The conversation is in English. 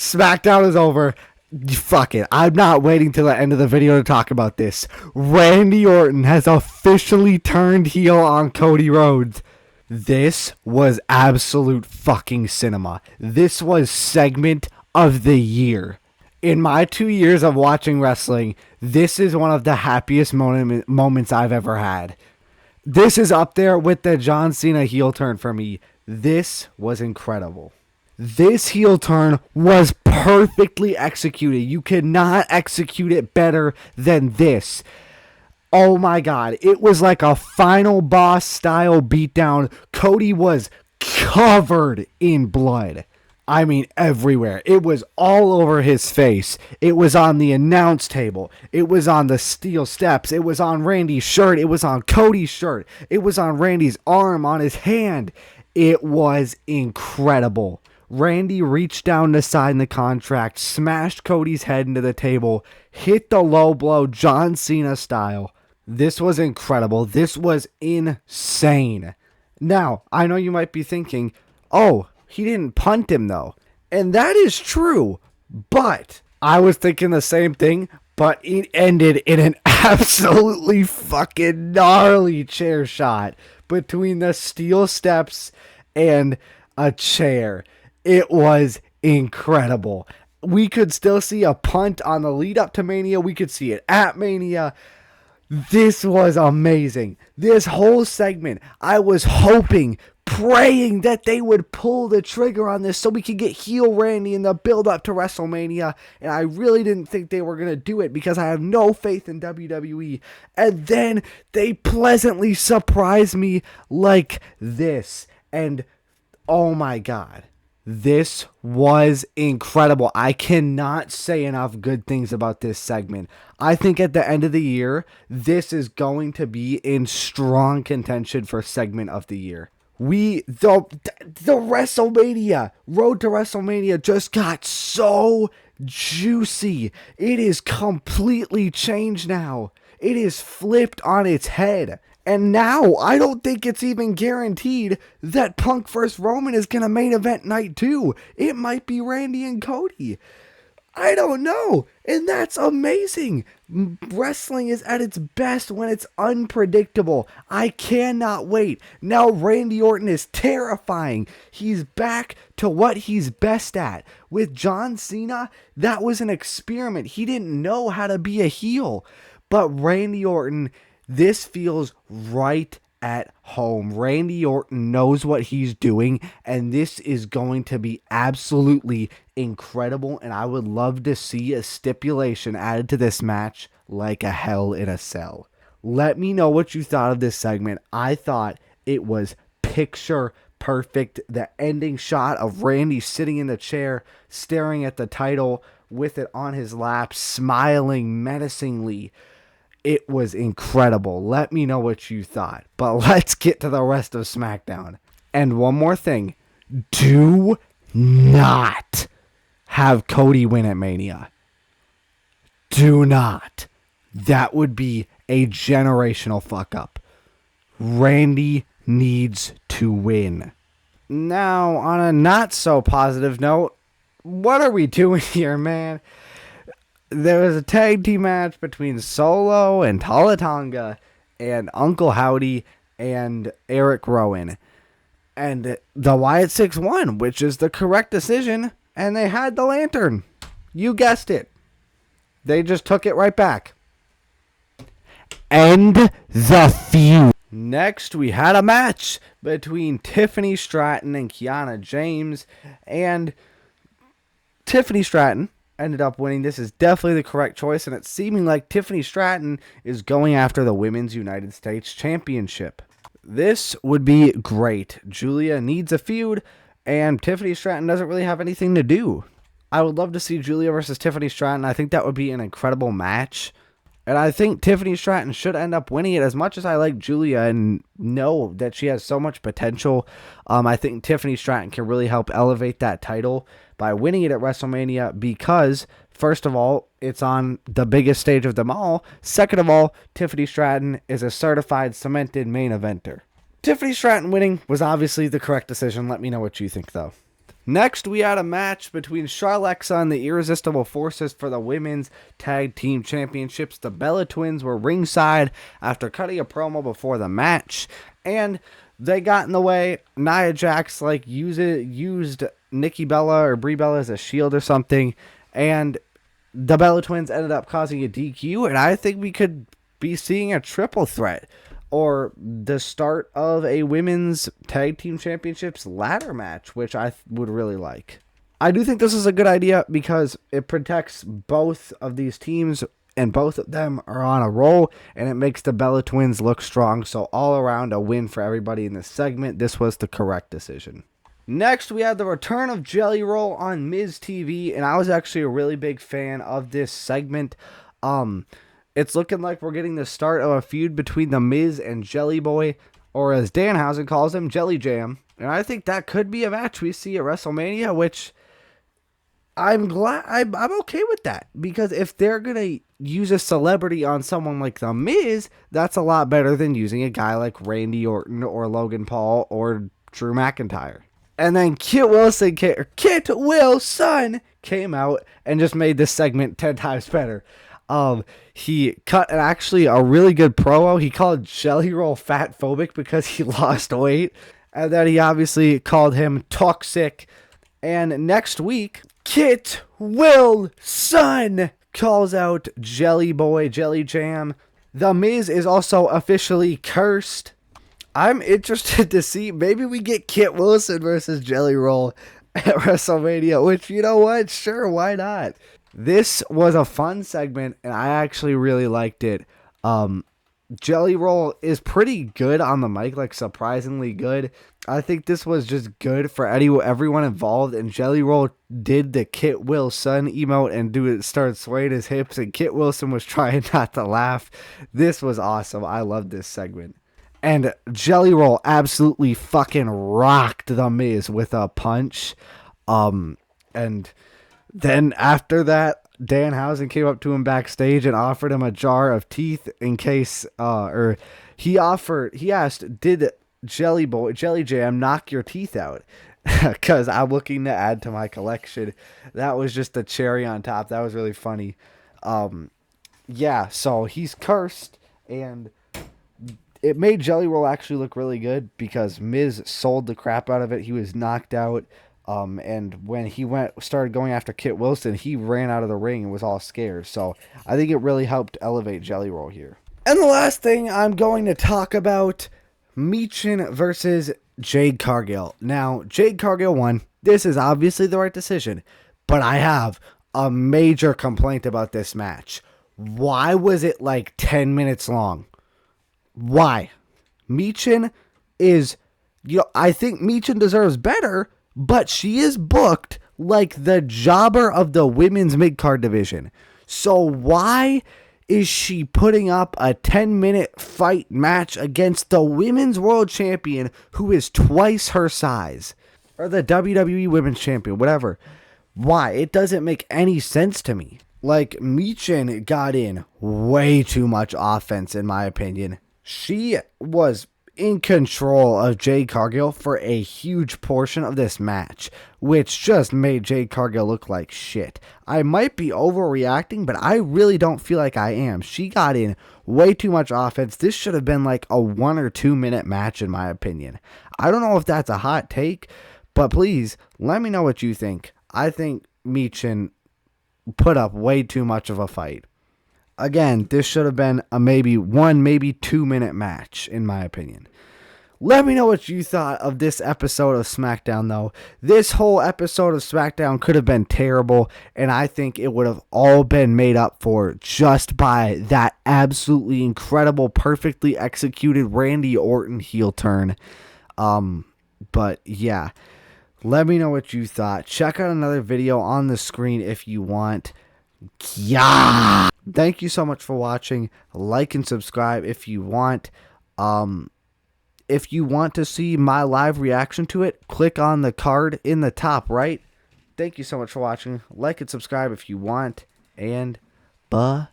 SmackDown is over. Fuck it. I'm not waiting till the end of the video to talk about this. Randy Orton has officially turned heel on Cody Rhodes. This was absolute fucking cinema. This was segment of the year. In my 2 years of watching wrestling, this is one of the happiest moments I've ever had. This is up there with the John Cena heel turn for me. This was incredible. This heel turn was perfectly executed. You cannot execute it better than this. Oh my God. It was like a final boss style beatdown. Cody was covered in blood. I mean, everywhere. It was all over his face. It was on the announce table. It was on the steel steps. It was on Randy's shirt. It was on Cody's shirt. It was on Randy's arm, on his hand. It was incredible. Randy reached down to sign the contract, smashed Cody's head into the table, hit the low blow John Cena style. This was incredible. This was insane. Now, I know you might be thinking, oh, he didn't punt him though. And that is true. But I was thinking the same thing, but it ended in an absolutely fucking gnarly chair shot between the steel steps and a chair. It was incredible. We could still see a punt on the lead up to Mania. We could see it at Mania. This was amazing. This whole segment, I was hoping, praying that they would pull the trigger on this so we could get heel Randy in the build up to WrestleMania. And I really didn't think they were going to do it because I have no faith in WWE. And then they pleasantly surprised me like this. And oh my God. This was incredible. I cannot say enough good things about this segment. I think at the end of the year, this is going to be in strong contention for segment of the year. The WrestleMania, Road to WrestleMania just got so juicy. It is completely changed now. It is flipped on its head. And now, I don't think it's even guaranteed that Punk vs. Roman is going to main event night 2. It might be Randy and Cody. I don't know. And that's amazing. Wrestling is at its best when it's unpredictable. I cannot wait. Now Randy Orton is terrifying. He's back to what he's best at. With John Cena, that was an experiment. He didn't know how to be a heel. But Randy Orton, this feels right at home. Randy Orton knows what he's doing, and this is going to be absolutely incredible, and I would love to see a stipulation added to this match like a Hell in a Cell. Let me know what you thought of this segment. I thought it was picture perfect. The ending shot of Randy sitting in the chair, staring at the title with it on his lap, smiling menacingly. It was incredible. Let me know what you thought. But let's get to the rest of SmackDown. And one more thing. Do not have Cody win at Mania. Do not. That would be a generational fuck up. Randy needs to win. Now, on a not so positive note, what are we doing here, man? There was a tag team match between Solo and Talatanga and Uncle Howdy and Eric Rowan. And the Wyatt Six won, which is the correct decision. And they had the lantern. You guessed it. They just took it right back. End the feud. Next, we had a match between Tiffany Stratton and Kiana James. And Tiffany Stratton ended up winning. This is definitely the correct choice, and it's seeming like Tiffany Stratton is going after the Women's United States Championship. This would be great. Julia needs a feud, and Tiffany Stratton doesn't really have anything to do. I would love to see Julia versus Tiffany Stratton. I think that would be an incredible match. And I think Tiffany Stratton should end up winning it. As much as I like Julia and know that she has so much potential, I think Tiffany Stratton can really help elevate that title by winning it at WrestleMania because, first of all, it's on the biggest stage of them all. Second of all, Tiffany Stratton is a certified cemented main eventer. Tiffany Stratton winning was obviously the correct decision. Let me know what you think, though. Next, we had a match between Charlotte and the Irresistible Forces for the Women's Tag Team Championships. The Bella Twins were ringside after cutting a promo before the match, and they got in the way. Nia Jax used Nikki Bella or Brie Bella as a shield or something, and the Bella Twins ended up causing a DQ, and I think we could be seeing a triple threat or the start of a women's tag team championships ladder match, which I would really like. I do think this is a good idea because it protects both of these teams and both of them are on a roll, and it makes the Bella Twins look strong. So all around a win for everybody in this segment. This was the correct decision. Next, we had the return of Jelly Roll on Miz TV, and I was actually a really big fan of this segment. It's looking like we're getting the start of a feud between The Miz and Jelly Boy, or as Danhausen calls him, Jelly Jam. And I think that could be a match we see at WrestleMania, which I'm okay with that. Because if they're going to use a celebrity on someone like The Miz, that's a lot better than using a guy like Randy Orton or Logan Paul or Drew McIntyre. And then Kit Wilson came out and just made this segment 10 times better. He cut actually a really good promo. He called Jelly Roll fat phobic because he lost weight. And then he obviously called him toxic. And next week, Kit Wilson calls out Jelly Boy, Jelly Jam. The Miz is also officially cursed. I'm interested to see, maybe we get Kit Wilson versus Jelly Roll at WrestleMania, which, you know what? Sure, why not? This was a fun segment, and I actually really liked it. Jelly Roll is pretty good on the mic, like surprisingly good. I think this was just good for everyone involved, and Jelly Roll did the Kit Wilson emote and started swaying his hips, and Kit Wilson was trying not to laugh. This was awesome. I loved this segment. And Jelly Roll absolutely fucking rocked The Miz with a punch. And then after that, Danhausen came up to him backstage and offered him a jar of teeth in case, he asked, did Jelly Jam knock your teeth out? Because I'm looking to add to my collection. That was just the cherry on top. That was really funny. Yeah, so he's cursed, and it made Jelly Roll actually look really good because Miz sold the crap out of it. He was knocked out. And when he started going after Kit Wilson, he ran out of the ring and was all scared. So I think it really helped elevate Jelly Roll here. And the last thing I'm going to talk about, Michin versus Jade Cargill. Now, Jade Cargill won. This is obviously the right decision, but I have a major complaint about this match. Why was it like 10 minutes long? Why? Michin is, I think Michin deserves better, but she is booked like the jobber of the women's mid-card division. So why is she putting up a 10-minute fight match against the women's world champion who is twice her size? Or the WWE women's champion, whatever. Why? It doesn't make any sense to me. Like, Michin got in way too much offense, in my opinion. She was in control of Jade Cargill for a huge portion of this match, which just made Jade Cargill look like shit. I might be overreacting, but I really don't feel like I am. She got in way too much offense. This should have been like a 1 or 2 minute match, in my opinion. I don't know if that's a hot take, but please let me know what you think. I think Michin put up way too much of a fight. Again, this should have been a maybe 1, maybe 2 minute match, in my opinion. Let me know what you thought of this episode of SmackDown, though. This whole episode of SmackDown could have been terrible, and I think it would have all been made up for just by that absolutely incredible, perfectly executed Randy Orton heel turn. But yeah, let me know what you thought. Check out another video on the screen if you want. Yeah. Thank you so much for watching. Like and subscribe if you want. If you want to see my live reaction to it, click on the card in the top right. Thank you so much for watching. Like and subscribe if you want. And bye.